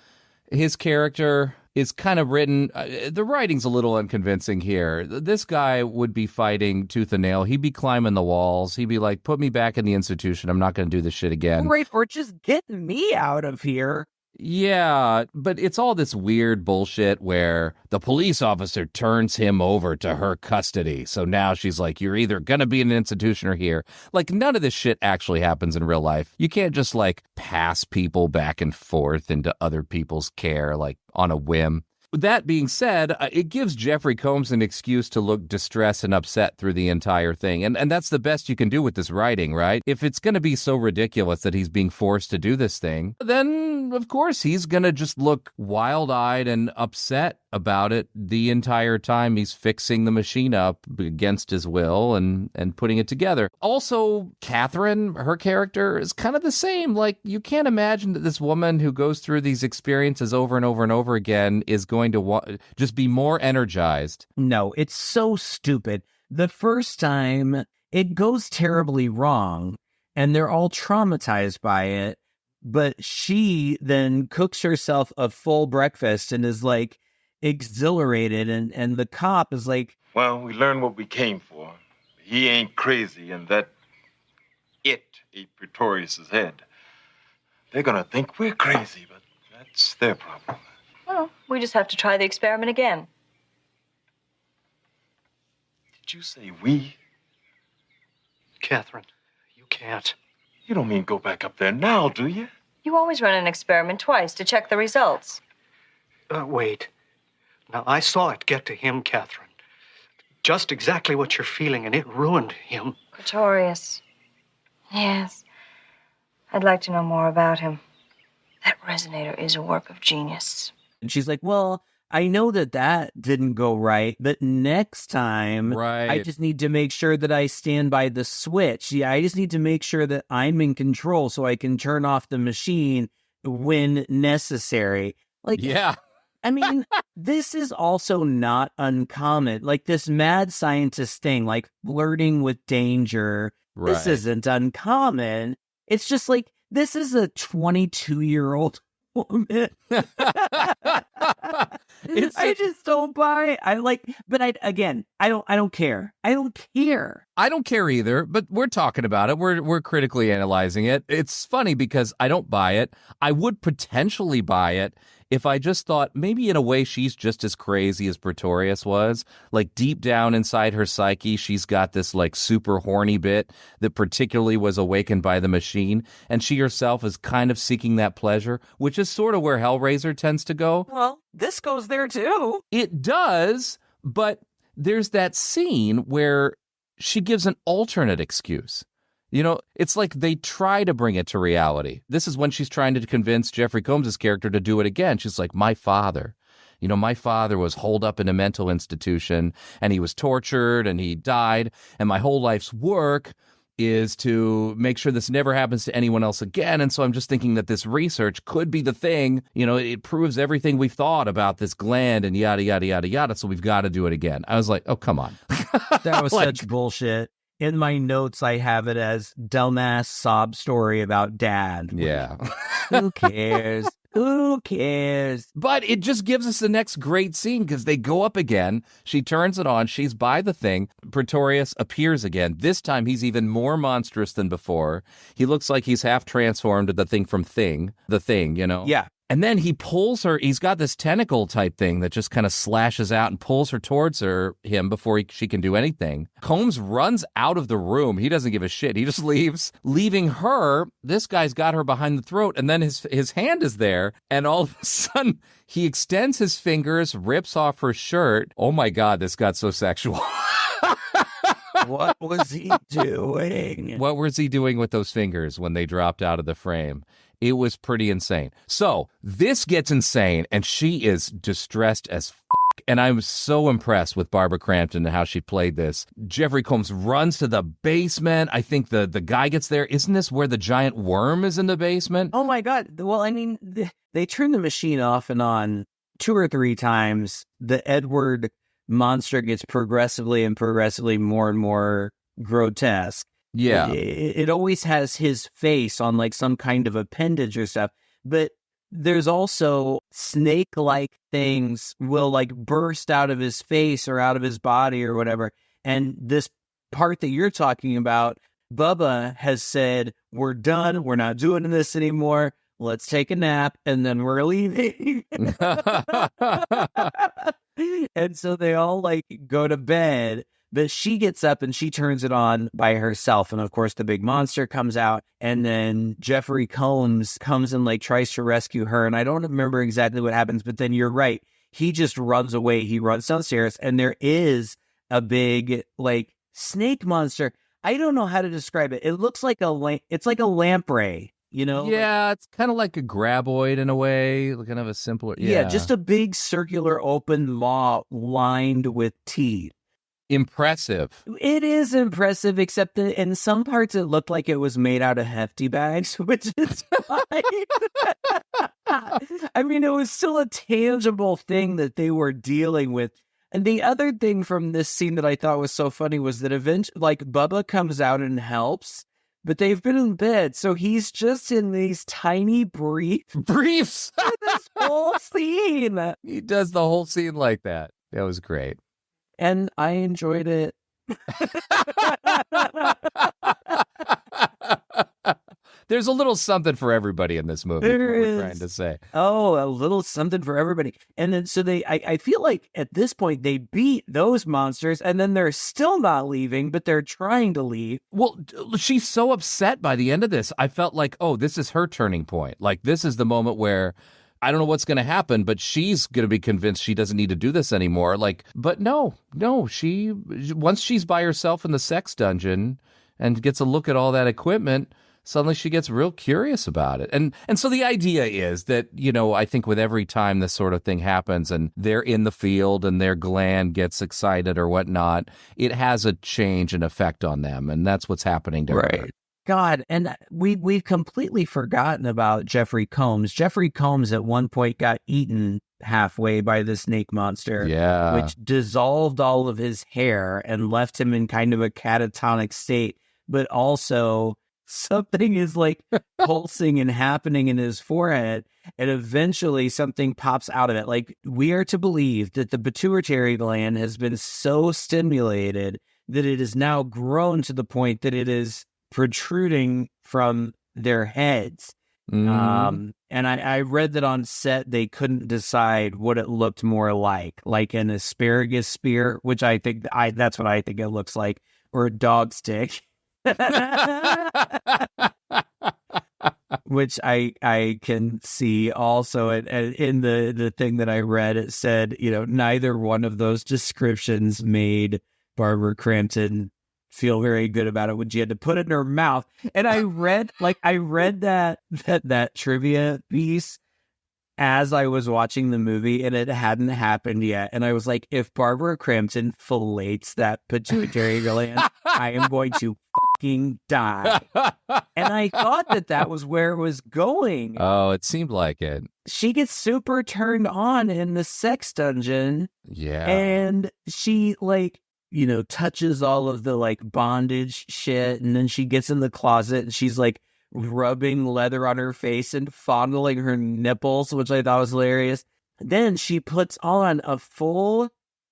his character is kind of written, the writing's a little unconvincing here. This guy would be fighting tooth and nail. He'd be climbing the walls. He'd be like, put me back in the institution. I'm not going to do this shit again. Right, or just get me out of here. Yeah, but it's all this weird bullshit where the police officer turns him over to her custody. So now she's like, you're either going to be in an institution or here. Like, none of this shit actually happens in real life. You can't just, like, pass people back and forth into other people's care, like, on a whim. That being said, it gives Jeffrey Combs an excuse to look distressed and upset through the entire thing. And that's the best you can do with this writing, right? If it's going to be so ridiculous that he's being forced to do this thing, then, of course, he's going to just look wild-eyed and upset about it the entire time he's fixing the machine up against his will and putting it together. Also, Catherine, her character, is kind of the same. Like, you can't imagine that this woman who goes through these experiences over and over and over again is going to just be more energized. No, it's so stupid. The first time, it goes terribly wrong, and they're all traumatized by it, but she then cooks herself a full breakfast and is like, exhilarated, and the cop is like, well, we learned what we came for. He ain't crazy, and that it ate Pretorius's head. They're gonna think we're crazy, but that's their problem. Well, we just have to try the experiment again. Did you say we? Catherine, you can't. You don't mean go back up there now, do you? You always run an experiment twice to check the results. Wait. Now, I saw it get to him, Catherine. Just exactly what you're feeling, and it ruined him. Pretorius. Yes. I'd like to know more about him. That resonator is a work of genius. and she's like, well, I know that didn't go right, but next time, Right. I just need to make sure that I stand by the switch. Yeah, I just need to make sure that I'm in control so I can turn off the machine when necessary. Like, Yeah. I mean, this is also not uncommon. Like this mad scientist thing, like flirting with danger. Right. This isn't uncommon. It's just like, this is a 22-year-old woman. I just don't buy. But I don't care. I don't care. I don't care either, but we're talking about it. We're critically analyzing it. It's funny because I don't buy it. I would potentially buy it if I just thought maybe in a way she's just as crazy as Pretorius was. Like deep down inside her psyche, she's got this like super horny bit that particularly was awakened by the machine. And she herself is kind of seeking that pleasure, which is sort of where Hellraiser tends to go. Well, this goes there too. It does, but there's that scene where she gives an alternate excuse. You know, it's like they try to bring it to reality. This is when she's trying to convince Jeffrey Combs' character to do it again. She's like, my father was holed up in a mental institution and he was tortured and he died. And my whole life's work is to make sure this never happens to anyone else again. And so I'm just thinking that this research could be the thing. You know, it proves everything we've thought about this gland and yada, yada, yada, yada. So we've got to do it again. I was like, oh, come on. That was Like, such bullshit. In my notes, I have it as dumbass sob story about dad. yeah. Who cares? Who cares? But it just gives us the next great scene because they go up again. She turns it on. She's by the thing. Pretorius appears again. This time he's even more monstrous than before. He looks like he's half transformed to the thing from The Thing, you know? Yeah. And then he pulls her. He's got this tentacle type thing that just kind of slashes out and pulls her towards him before she can do anything. Combs runs out of the room. He doesn't give a shit. He just leaves, leaving her. This guy's got her behind the throat, and then his hand is there, and all of a sudden he extends his fingers, rips off her shirt. Oh my God, this got so sexual. What was he doing? What was he doing with those fingers when they dropped out of the frame? It was pretty insane. So this gets insane, and she is distressed as f***. And I was so impressed with Barbara Crampton and how she played this. Jeffrey Combs runs to the basement. I think the guy gets there. Isn't this where the giant worm is in the basement? Oh my God. Well, I mean, they turn the machine off and on 2 or 3 times. The Edward monster gets progressively more and more grotesque. Yeah. It always has his face on like some kind of appendage or stuff, but there's also snake-like things will like burst out of his face or out of his body or whatever. And this part that you're talking about, Bubba has said, we're done. We're not doing this anymore. Let's take a nap and then we're leaving. And so they all like go to bed. But she gets up and she turns it on by herself. And of course, the big monster comes out. And then Jeffrey Combs comes and like tries to rescue her. And I don't remember exactly what happens, but then you're right. He just runs away. He runs downstairs and there is a big like snake monster. I don't know how to describe it. It looks like it's like a lamprey, you know? Yeah, it's kind of like a graboid in a way, kind of a simpler. Yeah, just a big circular open maw lined with teeth. Impressive. It is impressive, except that in some parts it looked like it was made out of hefty bags, which is fine. I mean, it was still a tangible thing that they were dealing with. And the other thing from this scene that I thought was so funny was that eventually, like, Bubba comes out and helps, but they've been in bed, so he's just in these tiny briefs. Briefs! This whole scene. He does the whole scene like that. That was great. And I enjoyed it. There's a little something for everybody in this movie. There what is. We're trying to say. Oh, a little something for everybody. And then so I feel like at this point they beat those monsters and then they're still not leaving, but they're trying to leave. Well, she's so upset by the end of this. I felt like, oh, this is her turning point. Like, this is the moment where I don't know what's going to happen, but she's going to be convinced she doesn't need to do this anymore. Like, but no, once she's by herself in the sex dungeon and gets a look at all that equipment, suddenly she gets real curious about it. And so the idea is that, I think with every time this sort of thing happens and they're in the field and their gland gets excited or whatnot, it has a change and effect on them. And that's what's happening to her. God, and we've completely forgotten about Jeffrey Combs. Jeffrey Combs at one point got eaten halfway by the snake monster, which dissolved all of his hair and left him in kind of a catatonic state. But also something is like pulsing and happening in his forehead, and eventually something pops out of it. Like, we are to believe that the pituitary gland has been so stimulated that it has now grown to the point that it is protruding from their heads. And I read that on set they couldn't decide what it looked more like an asparagus spear, which I think that's what I think it looks like, or a dog stick. Which I can see also in the thing that I read. It said, neither one of those descriptions made Barbara Crampton feel very good about it when she had to put it in her mouth. And I read that trivia piece as I was watching the movie, and it hadn't happened yet. And I was like, if Barbara Crampton fillets that pituitary gland, I am going to fucking die. And I thought that was where it was going. Oh, it seemed like it. She gets super turned on in the sex dungeon. Yeah. And she touches all of the bondage shit, and then she gets in the closet and she's rubbing leather on her face and fondling her nipples, which I thought was hilarious. Then she puts on a full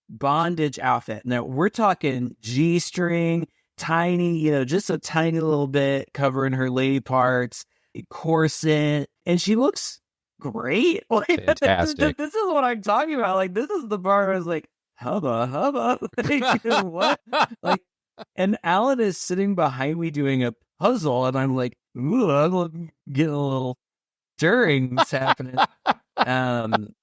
bondage outfit. Now we're talking G-string, tiny, just a tiny little bit covering her lady parts, corset, and she looks great. Fantastic. This is what I'm talking about. This is the part where I was like, hubba. What? And Alan is sitting behind me doing a puzzle, and I'm like, ooh, I'm getting a little stirrings happening. And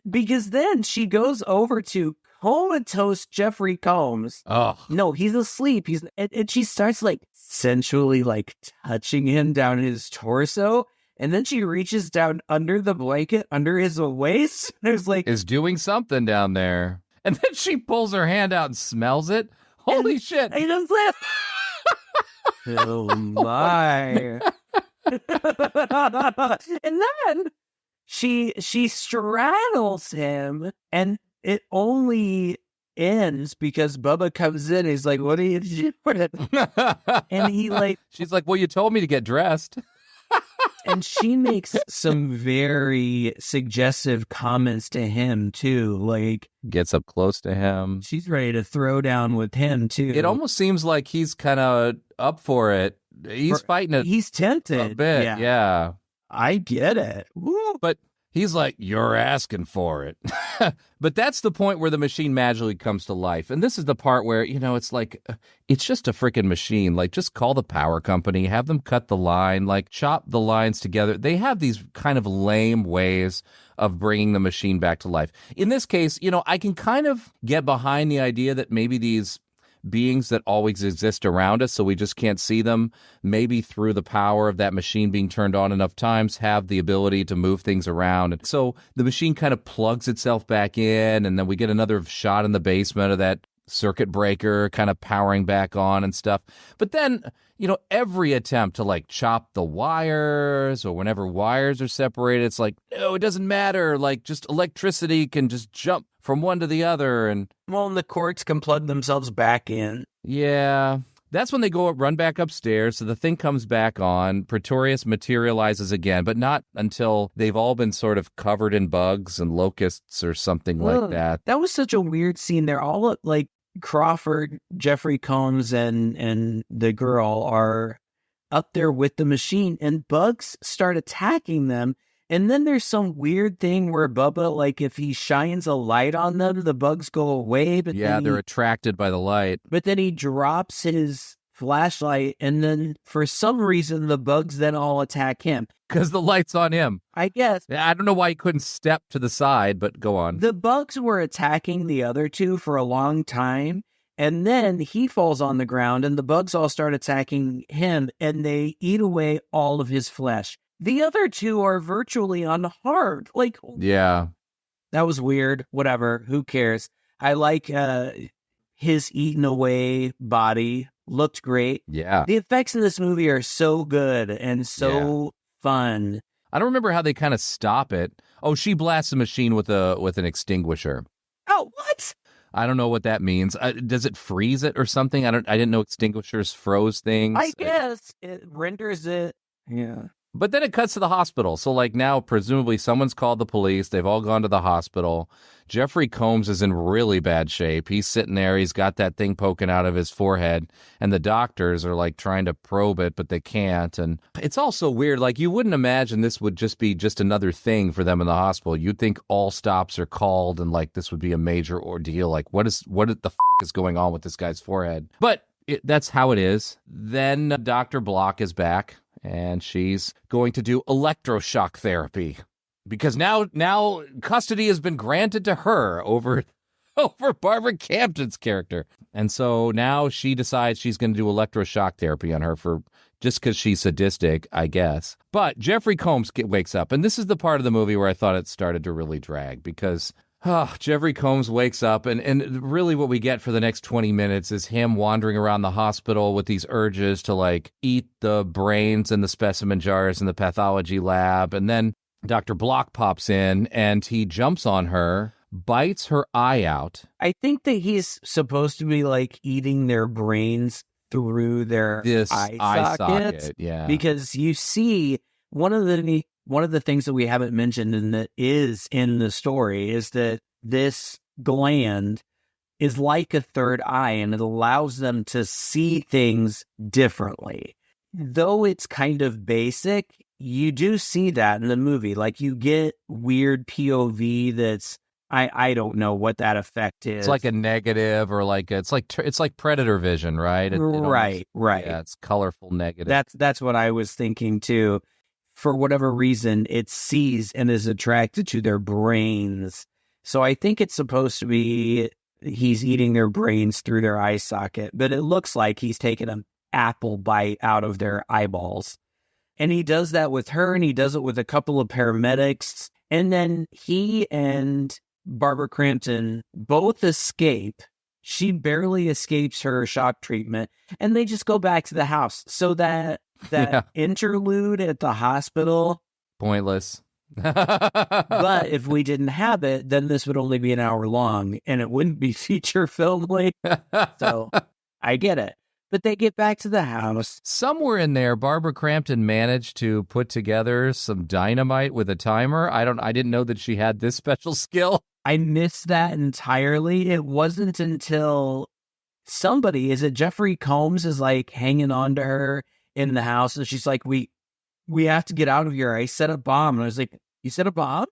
because then she goes over to comatose Jeffrey Combs. Oh. No, he's asleep. And she starts sensually touching him down his torso. And then she reaches down under the blanket, under his waist. There's is doing something down there. And then she pulls her hand out and smells it. Holy shit. I just laughed. Oh my. And then she straddles him, and it only ends because Bubba comes in. He's like, what are you doing? And he she's like, well, you told me to get dressed. And she makes some very suggestive comments to him too, gets up close to him. She's ready to throw down with him too. It almost seems like he's kind of up for it. He's fighting it. He's tempted a bit. Yeah. I get it. Woo. But he's like, you're asking for it. But that's the point where the machine magically comes to life. And this is the part where, it's it's just a freaking machine. Just call the power company, have them cut the line, chop the lines together. They have these kind of lame ways of bringing the machine back to life. In this case, I can kind of get behind the idea that maybe these beings that always exist around us, so we just can't see them, maybe through the power of that machine being turned on enough times, have the ability to move things around. And so the machine kind of plugs itself back in, and then we get another shot in the basement of that circuit breaker kind of powering back on and stuff. But then, every attempt to chop the wires, or whenever wires are separated, it's no, it doesn't matter. Just electricity can just jump from one to the other. And the cords can plug themselves back in. Yeah. That's when they run back upstairs. So the thing comes back on. Pretorius materializes again, but not until they've all been sort of covered in bugs and locusts or something like that. That was such a weird scene. They're all Crawford, Jeffrey Combs, and the girl are up there with the machine, and bugs start attacking them. And then there's some weird thing where Bubba, if he shines a light on them, the bugs go away. But yeah, they're attracted by the light. But then he drops his flashlight, and then for some reason, the bugs then all attack him. Because the light's on him. I guess. I don't know why he couldn't step to the side, but go on. The bugs were attacking the other two for a long time. And then he falls on the ground and the bugs all start attacking him and they eat away all of his flesh. The other two are virtually unharmed. Like, Yeah. that was weird. Whatever. Who cares? I like his eaten away body. Looked great. Yeah. The effects in this movie are so good and so fun. I don't remember how they kind of stop it. Oh, she blasts the machine with an extinguisher. Oh, what? I don't know what that means. Does it freeze it or something? I didn't know extinguishers froze things. I guess it renders it. Yeah. But then it cuts to the hospital. So, like, now, presumably, someone's called the police. They've all gone to the hospital. Jeffrey Combs is in really bad shape. He's sitting there. He's got that thing poking out of his forehead. And the doctors are, like, trying to probe it, but they can't. And it's also weird. Like, you wouldn't imagine this would just be just another thing for them in the hospital. You'd think all stops are called and, like, this would be a major ordeal. Like, what the f*** is going on with this guy's forehead? But that's how it is. Then Dr. Block is back. And she's going to do electroshock therapy because now custody has been granted to her over Barbara Crampton's character. And so now she decides she's going to do electroshock therapy on her for just because she's sadistic, I guess. But Jeffrey Combs wakes up. And this is the part of the movie where I thought it started to really drag because Jeffrey Combs wakes up, and really what we get for the next 20 minutes is him wandering around the hospital with these urges to, like, eat the brains in the specimen jars in the pathology lab. And then Dr. Block pops in, and he jumps on her, bites her eye out. I think that he's supposed to be, like, eating their brains through their eye socket. Yeah. Because you see, one of the things that we haven't mentioned and that is in the story is that this gland is like a third eye and it allows them to see things differently. Though it's kind of basic, you do see that in the movie. Like, you get weird POV that's, I don't know what that effect is. It's like a negative, or like it's like Predator vision, right? Right. Yeah, it's colorful negative. That's what I was thinking too. For whatever reason, it sees and is attracted to their brains. So I think it's supposed to be he's eating their brains through their eye socket, but it looks like he's taking an apple bite out of their eyeballs. And he does that with her, and he does it with a couple of paramedics. And then he and Barbara Crampton both escape. She barely escapes her shock treatment, and they just go back to the house. So that interlude at the hospital, pointless. But if we didn't have it, then this would only be an hour long, and it wouldn't be feature film-like. So I get it. But they get back to the house. Somewhere in there, Barbara Crampton managed to put together some dynamite with a timer. I didn't know that she had this special skill. I missed that entirely. It wasn't until somebody, is it Jeffrey Combs, is like hanging on to her in the house, and she's like, we have to get out of here. I set a bomb. And I was like, you set a bomb?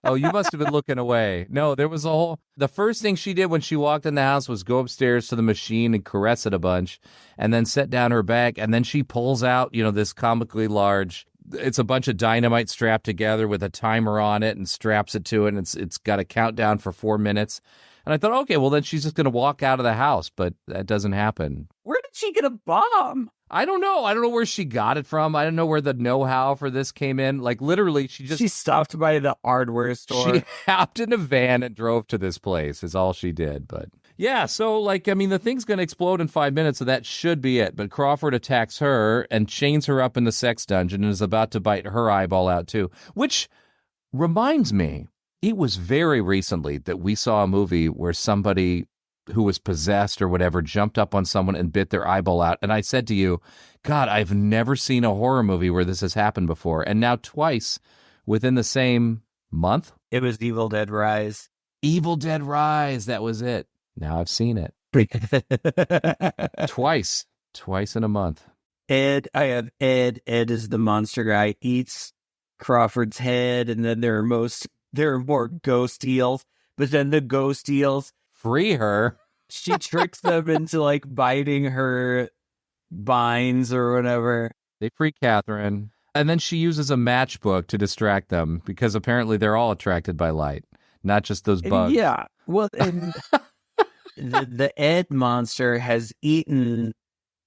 Oh, you must have been looking away. No, there was the first thing she did when she walked in the house was go upstairs to the machine and caress it a bunch, and then set down her bag, and then she pulls out, this comically large, it's a bunch of dynamite strapped together with a timer on it, and straps it to it, and it's got a countdown for 4 minutes. And I thought, okay, well, then she's just going to walk out of the house, but that doesn't happen. Where did she get a bomb? I don't know. I don't know where she got it from. I don't know where the know-how for this came in. Like, literally, she stopped by the hardware store. She hopped in a van and drove to this place is all she did. But yeah, so, the thing's going to explode in 5 minutes, so that should be it. But Crawford attacks her and chains her up in the sex dungeon and is about to bite her eyeball out, too. Which reminds me, it was very recently that we saw a movie where somebody who was possessed or whatever jumped up on someone and bit their eyeball out. And I said to you, God, I've never seen a horror movie where this has happened before. And now twice within the same month. It was Evil Dead Rise. Evil Dead Rise. That was it. Now I've seen it. Twice in a month. Ed is the monster guy, eats Crawford's head, and then there are more ghost eels, but then the ghost eels free her. She tricks them into biting her binds or whatever. They free Catherine. And then she uses a matchbook to distract them because apparently they're all attracted by light, not just those bugs. Yeah. Well, and the Ed monster has eaten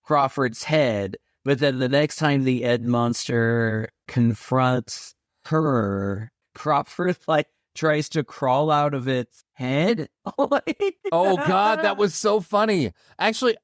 Crawford's head, but then the next time the Ed monster confronts her, Crawford like tries to crawl out of its head. Oh God, that was so funny. Actually,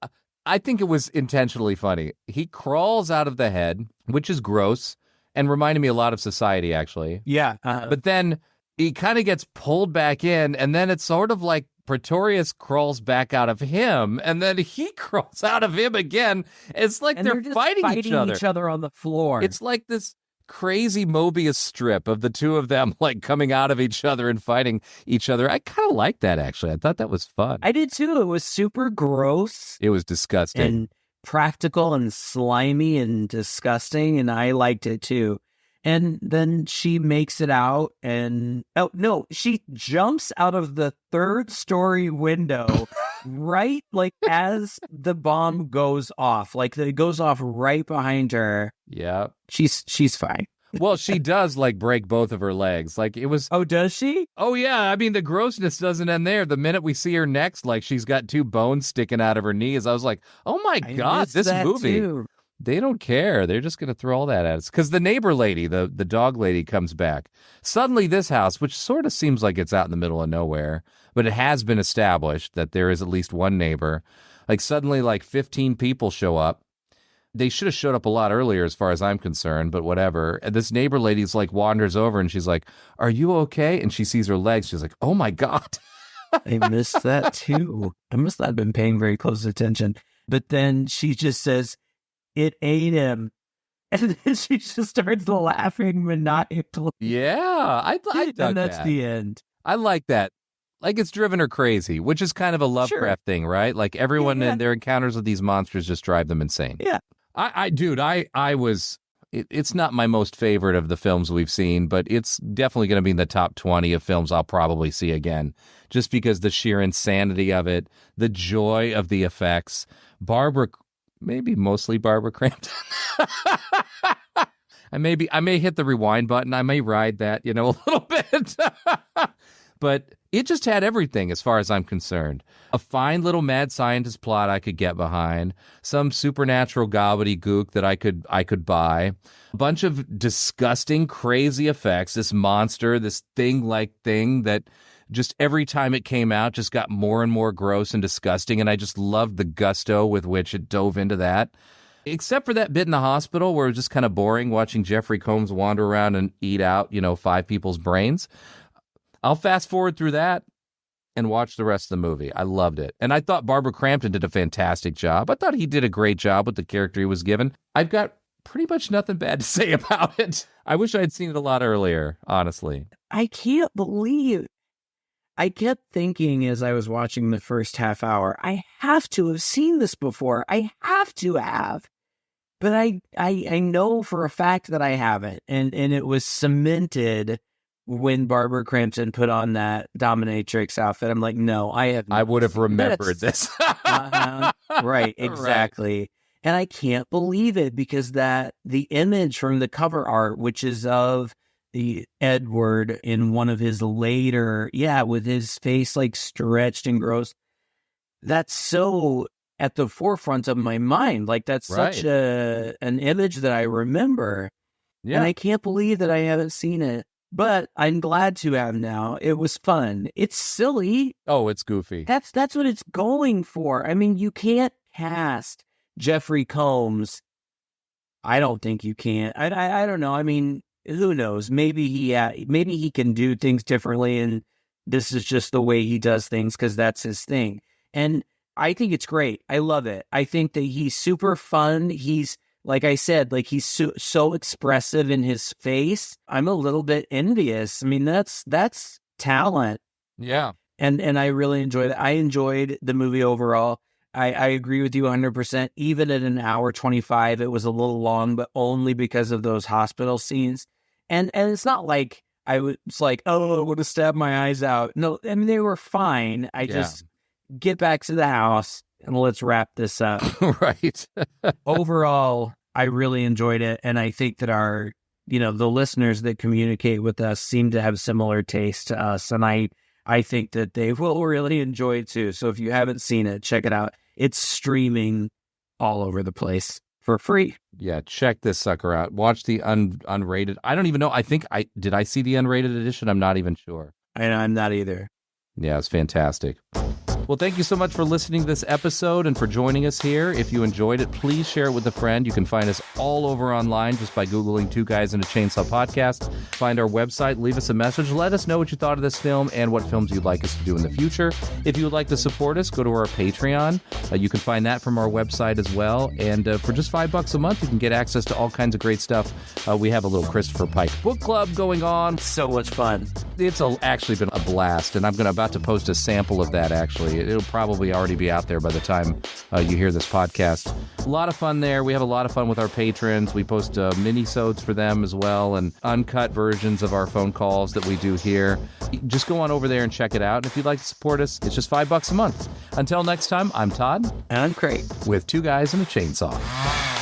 I think it was intentionally funny. He crawls out of the head, which is gross and reminded me a lot of Society, actually. Yeah. But then he kind of gets pulled back in, and then it's sort of like Pretorius crawls back out of him, and then he crawls out of him again. It's like they're just fighting each other on the floor. It's like this crazy Mobius strip of the two of them like coming out of each other and fighting each other. I kind of like that, actually. I thought that was fun. I did too. It was super gross. It was disgusting. And practical and slimy and disgusting, and I liked it too. And then she makes it out, and she jumps out of the 3rd-story window right like as the bomb goes off. Like it goes off right behind her. Yeah. She's fine. Well, she does like break both of her legs. Like it was. Oh, does she? Oh, yeah. I mean, the grossness doesn't end there. The minute we see her next, like she's got 2 bones sticking out of her knees. I was like, oh my God, this movie. Too. They don't care. They're just going to throw all that at us. Because the neighbor lady, the dog lady, comes back. Suddenly this house, which sort of seems like it's out in the middle of nowhere, but it has been established that there is at least one neighbor. Like suddenly like 15 people show up. They should have showed up a lot earlier as far as I'm concerned, but whatever. And this neighbor lady's like wanders over and she's like, are you okay? And she sees her legs. She's like, oh my God. I missed that too. I must not have been paying very close attention. But then she just says, it ate him. And then she just starts laughing maniacally. Yeah, I dug and that's that. the end. I like that. Like it's driven her crazy, which is kind of a Lovecraft thing, right? Like everyone in their encounters with these monsters just drive them insane. Yeah. It's not my most favorite of the films we've seen, but it's definitely going to be in the top 20 of films I'll probably see again, just because the sheer insanity of it, the joy of the effects, maybe mostly Barbara Crampton. I may hit the rewind button. I may ride that, a little bit. But it just had everything as far as I'm concerned. A fine little mad scientist plot I could get behind, some supernatural gobbledygook that I could buy, a bunch of disgusting, crazy effects, this monster, this thing-like thing that just every time it came out just got more and more gross and disgusting, and I just loved the gusto with which it dove into that. Except for that bit in the hospital where it was just kind of boring watching Jeffrey Combs wander around and eat out, 5 people's brains. I'll fast forward through that and watch the rest of the movie. I loved it. And I thought Barbara Crampton did a fantastic job. I thought he did a great job with the character he was given. I've got pretty much nothing bad to say about it. I wish I'd seen it a lot earlier, honestly. I can't believe. I kept thinking as I was watching the first half hour, I have to have seen this before. I have to have. But I know for a fact that I haven't. And it was cemented when Barbara Crampton put on that dominatrix outfit. I'm like, no, I have not. I would have remembered this. Right, exactly. Right. And I can't believe it because the image from the cover art, which is of the Edward in one of his later, with his face like stretched and gross, that's so at the forefront of my mind. Like that's such an image that I remember. Yeah. And I can't believe that I haven't seen it. But I'm glad to have now. It was fun. It's silly. Oh, it's goofy. That's what it's going for. I mean, you can't cast Jeffrey Combs. I don't think you can. I don't know. I mean, who knows? Maybe he can do things differently, and this is just the way he does things because that's his thing. And I think it's great. I love it. I think that he's super fun. He's, like I said, like he's so expressive in his face. I'm a little bit envious. I mean, that's talent. Yeah. And I really enjoyed it. I enjoyed the movie overall. I agree with you 100%. Even at an hour 25, it was a little long, but only because of those hospital scenes. And it's not like I was like, oh, I would have stabbed my eyes out. No, I mean, they were fine. Just get back to the house and let's wrap this up. Right. Overall, I really enjoyed it. And I think that the listeners that communicate with us seem to have similar taste to us. And I I think that they will really enjoy it too. So if you haven't seen it, check it out. It's streaming all over the place for free. Yeah, check this sucker out. Watch the unrated. I don't even know. Did I see the unrated edition? I'm not even sure. I'm not either. Yeah, it's fantastic. Well, thank you so much for listening to this episode and for joining us here. If you enjoyed it, please share it with a friend. You can find us all over online just by Googling Two Guys and a Chainsaw Podcast. Find our website, leave us a message. Let us know what you thought of this film and what films you'd like us to do in the future. If you would like to support us, go to our Patreon. You can find that from our website as well. And for just $5 a month, you can get access to all kinds of great stuff. We have a little Christopher Pike book club going on. So much fun. It's actually been a blast, and I'm about to post a sample of that, actually. It'll probably already be out there by the time you hear this podcast. A lot of fun there. We have a lot of fun with our patrons. We post mini-sodes for them as well, and uncut versions of our phone calls that we do here. Just go on over there and check it out. And if you'd like to support us, it's just $5 a month. Until next time, I'm Todd. And I'm Craig. With Two Guys and a Chainsaw.